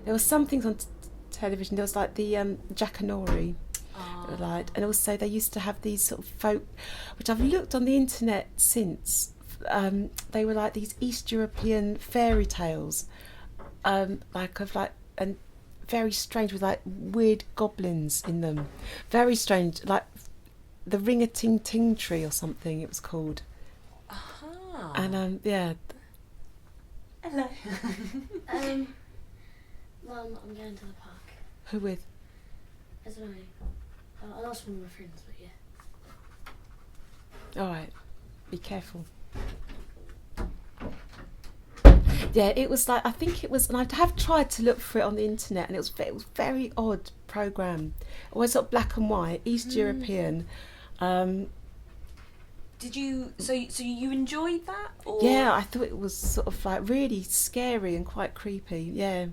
There were some things on television. There was like the Jackanory. Like, and also they used to have these sort of folk, which I've looked on the internet since. They were like these East European fairy tales, and very strange, with like weird goblins in them. Very strange, like the Ring-a-Ting-Ting Tree or something it was called. And yeah. Hello. Mum, I'm going to the park. Who with? I don't know. I'll ask one of my friends, but yeah. All right. Be careful. Yeah, it was like, I think it was, and I have tried to look for it on the internet, and it was very odd programme. Always sort of black and white, East European. Did you? So you enjoyed that? Or? Yeah, I thought it was sort of like really scary and quite creepy. Yeah.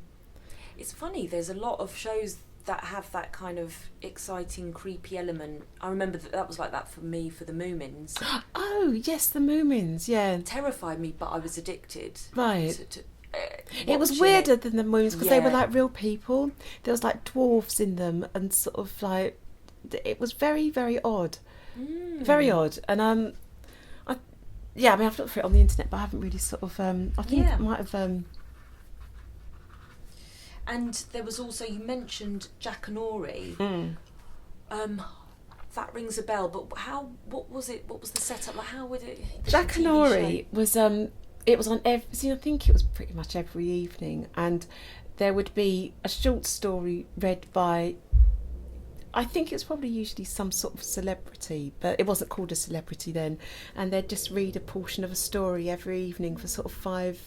It's funny. There's a lot of shows that have that kind of exciting, creepy element. I remember that was like that for me for the Moomins. Oh yes, the Moomins. Yeah. It terrified me, but I was addicted. Right. It was weirder than the Moomins because they were like real people. There was like dwarves in them, and sort of like it was very odd. Very odd. And I mean, I've looked for it on the internet, but I haven't really sort of I think it might have And there was also, you mentioned Jackanory. That rings a bell, but what was it? What was the setup? Like, how would it? Jackanory was it was on I think it was pretty much every evening, and there would be a short story read by, I think it was probably usually some sort of celebrity, but it wasn't called a celebrity then, and they'd just read a portion of a story every evening for sort of five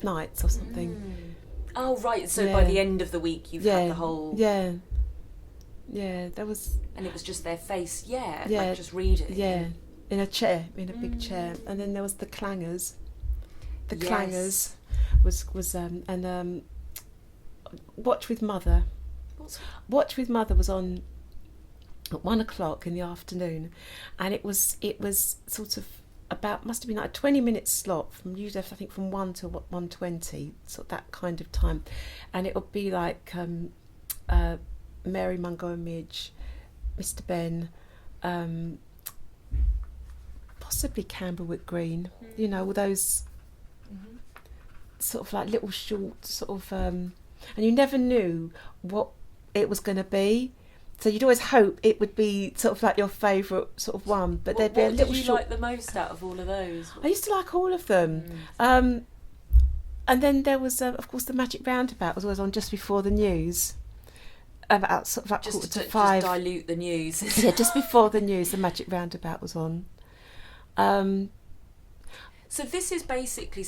nights or something. Oh right, so by the end of the week you've had the whole... Yeah, there was... And it was just their face, like just reading. Yeah, in a chair, in a big chair. And then there was the clangers. The clangers was Watch with Mother. Watch with Mother was on at 1 o'clock in the afternoon, and it was sort of about, must have been like a 20-minute slot from usually I think from 1 to 1:20, sort of that kind of time, and it would be like Mary Mungo and Midge, Mr. Ben, possibly Camberwick Green, you know, all those sort of like little short sort of and you never knew what it was going to be, so you'd always hope it would be sort of like your favourite sort of one, but there'd be a little What did you short... like the most out of all of those? I used to like all of them. And then there was of course the Magic Roundabout was always on just before the news, about sort of like just 4:45. Just dilute the news. Yeah, just before the news the Magic Roundabout was on. So this is basically,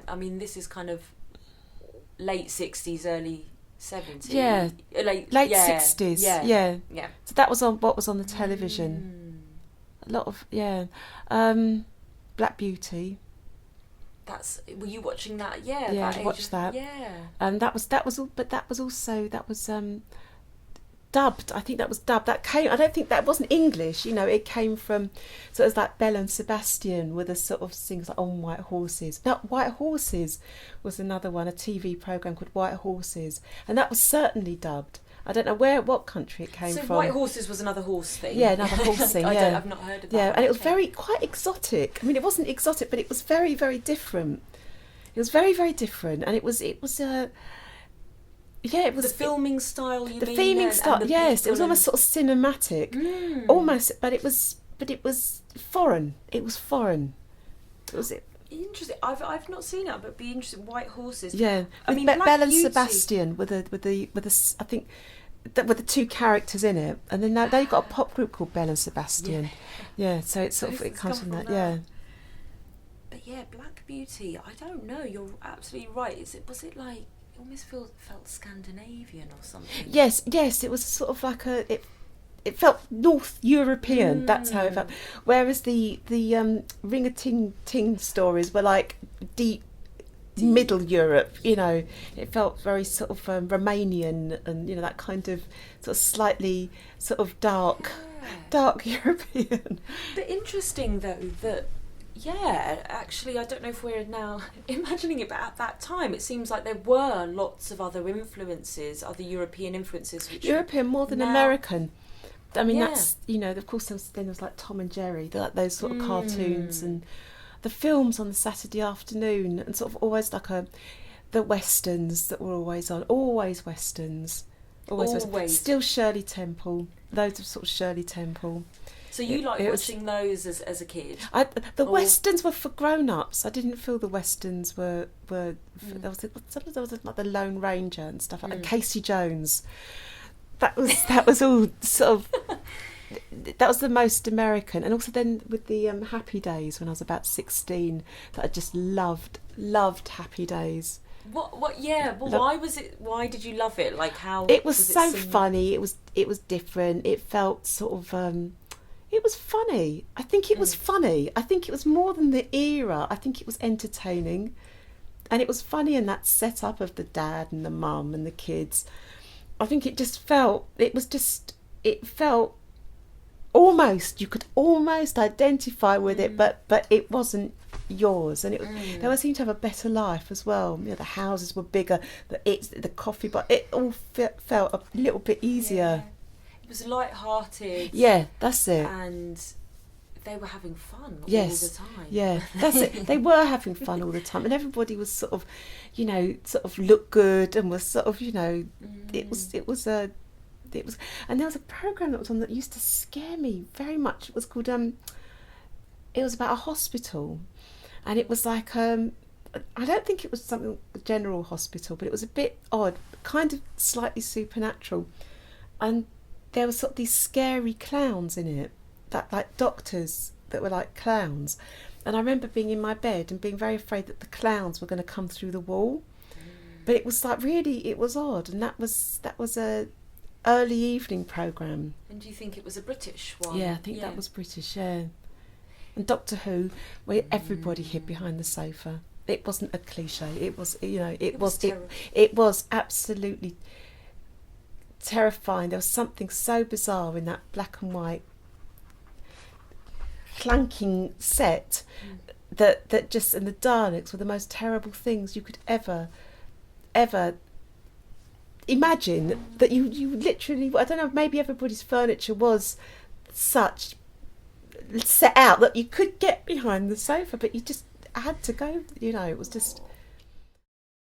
I mean this is kind of late 60s, early 70s. Yeah, late 60s. Yeah. So that was on what was on the television. A lot of Black Beauty. Were you watching that? Yeah, I watched that. Yeah. And that was dubbed. I think that was dubbed. That came. I don't think that wasn't English. You know, it came from. So it was like Belle and Sebastian with a sort of things like On White Horses. Now, White Horses was another one, a TV program called White Horses, and that was certainly dubbed. I don't know what country it came so from. So White Horses was another horse thing. Yeah, another horse thing. I've not heard of that. Yeah, and it was quite exotic. I mean, it wasn't exotic, but it was very different. It was very different, and it was it was the filming style. The filming style, yes, it was almost sort of cinematic, almost, but it was foreign. It was foreign. Was it? Interesting. I've not seen it, but it'd be interesting. White Horses. Yeah, I mean, Belle and Sebastian with the I think with the two characters in it, and then they've got a pop group called Belle and Sebastian. Yeah, so it's sort of it comes from that. Yeah. But yeah, Black Beauty. I don't know. You're absolutely right. Was it like? It almost felt Scandinavian or something. Yes, it was sort of like it felt North European. That's how it felt. Whereas the Ring-a-Ting-Ting stories were like deep Middle Europe. You know, it felt very sort of Romanian, and you know that kind of sort of slightly sort of dark European. But interesting though that Yeah, actually, I don't know if we're now imagining it, but at that time, it seems like there were lots of other influences, other European influences. Which European more than now, American. I mean, yeah. that's, you know, of course, then there was like Tom and Jerry, like those sort of cartoons, and the films on the Saturday afternoon, and sort of always like the westerns that were always on, always westerns. Always. Still Shirley Temple, loads of sort of Shirley Temple. So you liked watching those as a kid? The westerns were for grown-ups. I didn't feel the westerns were there was like the Lone Ranger and stuff like that. Casey Jones. That was all sort of. That was the most American, and also then with the Happy Days when I was about 16, that I just loved Happy Days. What? Yeah. Well, why was it? Why did you love it? Like how? It was so funny. It was different. It felt sort of. It was funny. I think it was funny. I think it was more than the era. I think it was entertaining, and it was funny in that setup of the dad and the mum and the kids. I think it just felt. It felt almost. You could almost identify with it, but it wasn't yours, and they all seemed to have a better life as well. You know, the houses were bigger, the coffee, but it all felt a little bit easier. Yeah. It was light-hearted. Yeah, that's it. And they were having fun all the time. Yeah, that's it. They were having fun all the time, and everybody was sort of, you know, sort of looked good and was sort of, you know, it was, and there was a program that was on that used to scare me very much. It was called it was about a hospital. And it was like, I don't think it was something general hospital, but it was a bit odd, kind of slightly supernatural. And there were sort of these scary clowns in it, that like doctors that were like clowns. And I remember being in my bed and being very afraid that the clowns were going to come through the wall. But it was like really, it was odd, and that was a early evening programme. And do you think it was a British one? Yeah, I think that was British. Yeah. And Doctor Who, where everybody hid behind the sofa. It wasn't a cliche. It was, you know, it was absolutely terrifying. There was something so bizarre in that black and white clanking set that just, and the Daleks were the most terrible things you could ever imagine. That you literally, I don't know, maybe everybody's furniture was such set out that you could get behind the sofa, but you just had to go, you know, it was just